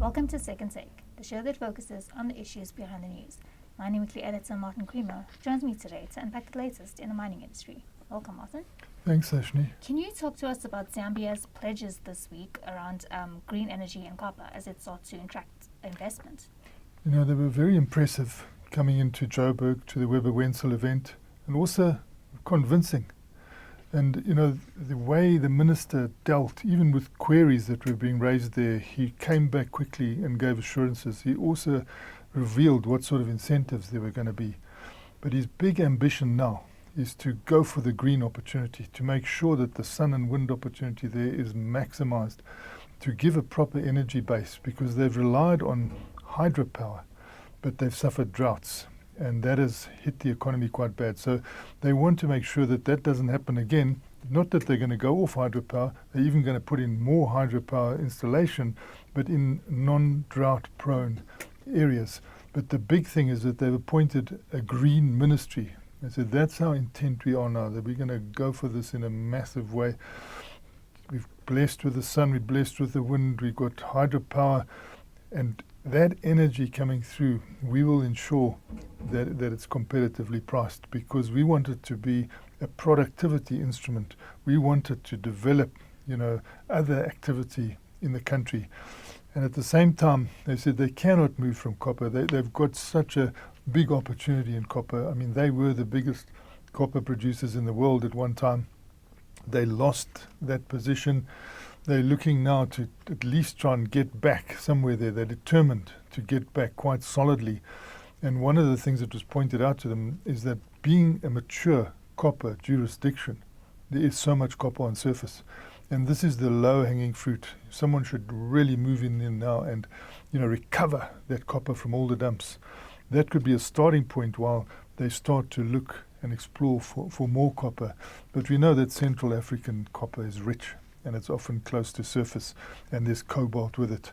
Welcome to Second Take, the show that focuses on the issues behind the news. Mining Weekly editor Martin Creamer joins me today to unpack the latest in the mining industry. Welcome, Martin. Thanks, Ashni. Can you talk to us about Zambia's pledges this week around green energy and copper as it sought to attract investment? You know, they were very impressive coming into Joburg to the Weber Wenzel event, and also convincing. And, you know, the way the minister dealt, even with queries that were being raised there, he came back quickly and gave assurances. He also revealed what sort of incentives there were going to be. But his big ambition now is to go for the green opportunity, to make sure that the sun and wind opportunity there is maximized, to give a proper energy base, because they've relied on hydropower, but they've suffered droughts. And that has hit the economy quite bad. So they want to make sure that that doesn't happen again. Not that they're going to go off hydropower, they're even going to put in more hydropower installation, but in non-drought prone areas. But the big thing is that they've appointed a green ministry. They said that's how intent we are now, that we're going to go for this in a massive way. We've blessed with the sun, we're blessed with the wind, we've got hydropower, and that energy coming through, we will ensure that it's competitively priced, because we want it to be a productivity instrument. We want it to develop, you know, other activity in the country. And at the same time, they said they cannot move from copper. They've got such a big opportunity in copper. I mean, they were the biggest copper producers in the world at one time. They lost that position. They're looking now to at least try and get back somewhere there. They're determined to get back quite solidly. And one of the things that was pointed out to them is that being a mature copper jurisdiction, there is so much copper on surface. And this is the low-hanging fruit. Someone should really move in there now and, you know, recover that copper from all the dumps. That could be a starting point while they start to look and explore for more copper. But we know that Central African copper is rich, and it's often close to surface, and there's cobalt with it.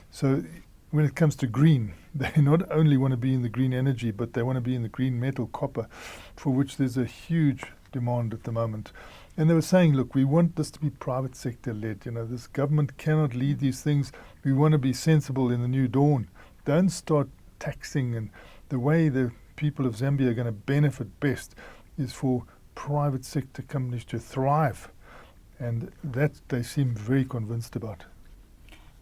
So when it comes to green, they not only want to be in the green energy, but they want to be in the green metal copper, for which there's a huge demand at the moment. And they were saying, look, we want this to be private sector led. You know, this government cannot lead these things. We want to be sensible in the new dawn. Don't start taxing. And the way the people of Zambia are going to benefit best is for private sector companies to thrive. And that they seem very convinced about.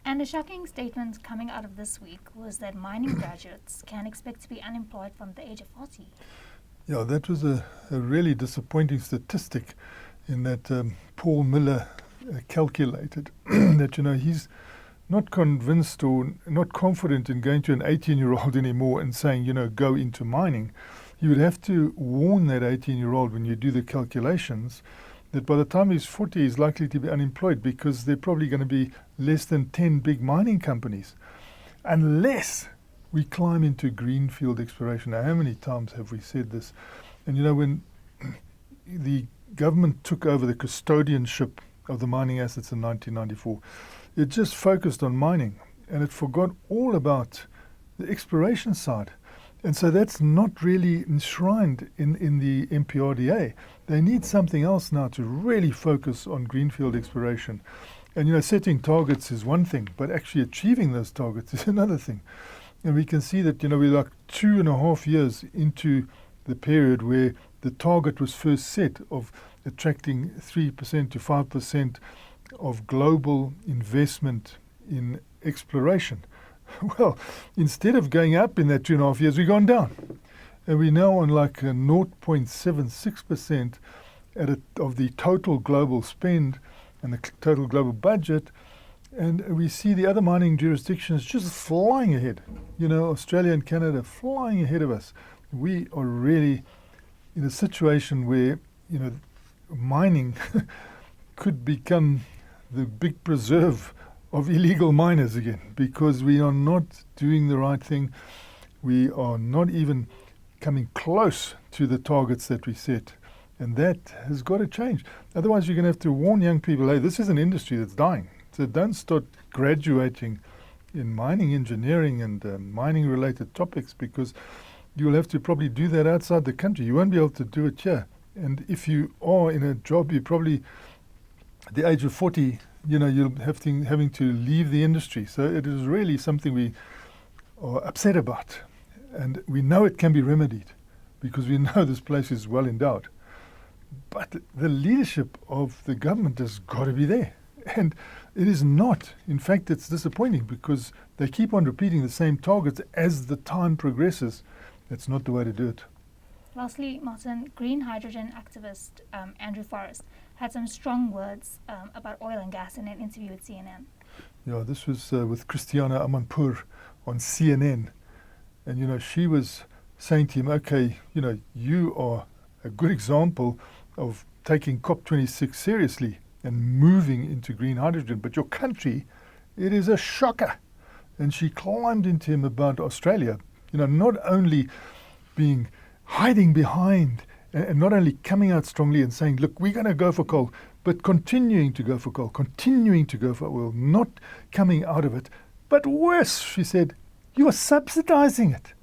And a shocking statement coming out of this week was that mining graduates can expect to be unemployed from the age of 40. Yeah, that was a really disappointing statistic, in that Paul Miller calculated that, you know, he's not convinced or not confident in going to an 18-year-old anymore and saying, you know, go into mining. You would have to warn that 18-year-old when you do the calculations that by the time he's 40, he's likely to be unemployed, because there are probably going to be less than 10 big mining companies, unless we climb into greenfield exploration. Now, how many times have we said this? And, you know, when the government took over the custodianship of the mining assets in 1994, it just focused on mining, and it forgot all about the exploration side. And so that's not really enshrined in the MPRDA. They need something else now to really focus on greenfield exploration. And, you know, setting targets is one thing, but actually achieving those targets is another thing. And we can see that, you know, we're like 2.5 years into the period where the target was first set of attracting 3% to 5% of global investment in exploration. Well, instead of going up in that 2.5 years, we've gone down. And we're now on like a 0.76% of the total global spend and the total global budget. And we see the other mining jurisdictions just flying ahead. You know, Australia and Canada flying ahead of us. We are really in a situation where, you know, mining could become the big preserve of illegal miners again, because we are not doing the right thing. We are not even coming close to the targets that we set. And that has got to change. Otherwise, you're going to have to warn young people, hey, this is an industry that's dying. So don't start graduating in mining engineering and mining-related topics, because you'll have to probably do that outside the country. You won't be able to do it here. And if you are in a job, you probably at the age of 40, you're having to leave the industry. So it is really something we are upset about. And we know it can be remedied because we know this place is well endowed. But the leadership of the government has got to be there. And it is not. In fact, it's disappointing because they keep on repeating the same targets as the time progresses. That's not the way to do it. Lastly, Martin, green hydrogen activist Andrew Forrest had some strong words about oil and gas in an interview with CNN. Yeah, this was with Christiana Amanpour on CNN. And, she was saying to him, okay, you are a good example of taking COP26 seriously and moving into green hydrogen. But your country, it is a shocker. And she climbed into him about Australia, not only hiding behind and not only coming out strongly and saying, look, we're going to go for coal, but continuing to go for coal, continuing to go for oil, not coming out of it. But worse, she said, you are subsidizing it.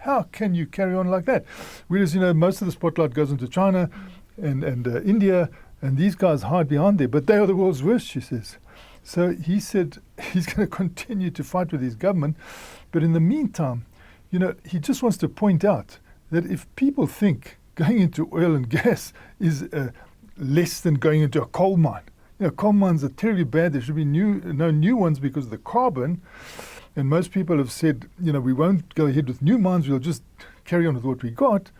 How can you carry on like that? Whereas, most of the spotlight goes into China and India, and these guys hide behind there, but they are the world's worst, she says. So he said he's going to continue to fight with his government, but in the meantime, he just wants to point out that if people think going into oil and gas is less than going into a coal mine, coal mines are terribly bad. There should be no new ones because of the carbon. And most people have said, we won't go ahead with new mines. We'll just carry on with what we got.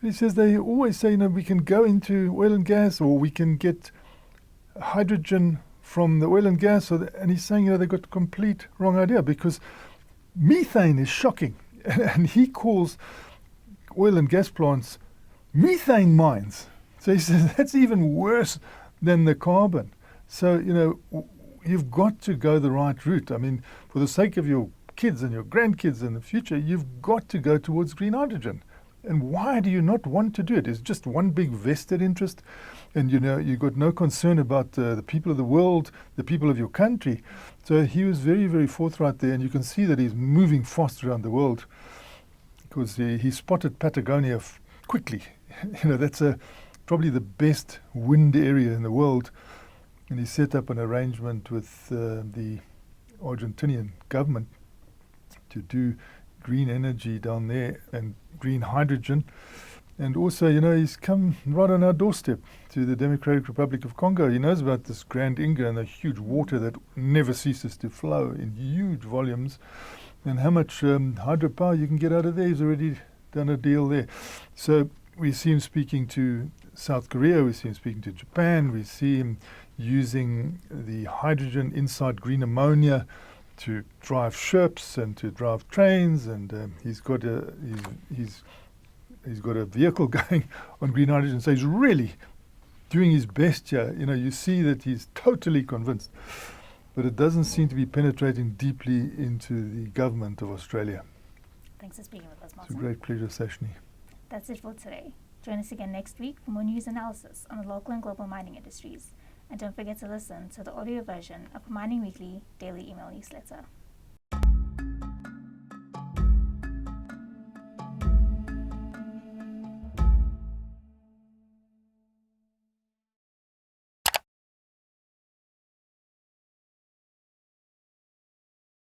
But he says they always say, we can go into oil and gas, or we can get hydrogen from the oil and gas. And he's saying, they've got the complete wrong idea because methane is shocking. And he calls oil and gas plants methane mines. So he says that's even worse than the carbon. So, you've got to go the right route. For the sake of your kids and your grandkids in the future, you've got to go towards green hydrogen. And why do you not want to do it? It's just one big vested interest. And, you've got no concern about the people of the world, the people of your country. So he was very, very forthright there. And you can see that he's moving fast around the world because he spotted Patagonia quickly. That's probably the best wind area in the world. And he set up an arrangement with the Argentinian government to do green energy down there and green hydrogen. And also, he's come right on our doorstep to the Democratic Republic of Congo. He knows about this Grand Inga and the huge water that never ceases to flow in huge volumes, and how much hydropower you can get out of there. He's already done a deal there. So we see him speaking to South Korea, we see him speaking to Japan, we see him using the hydrogen inside green ammonia to drive ships and to drive trains, and he's got a vehicle going on green hydrogen. So he's really doing his best here. You see that he's totally convinced, but it doesn't seem to be penetrating deeply into the government of Australia. Thanks for speaking with us, Martin. It's a great pleasure, Sashni. That's it for today. Join us again next week for more news analysis on the local and global mining industries. And don't forget to listen to the audio version of Mining Weekly daily email newsletter.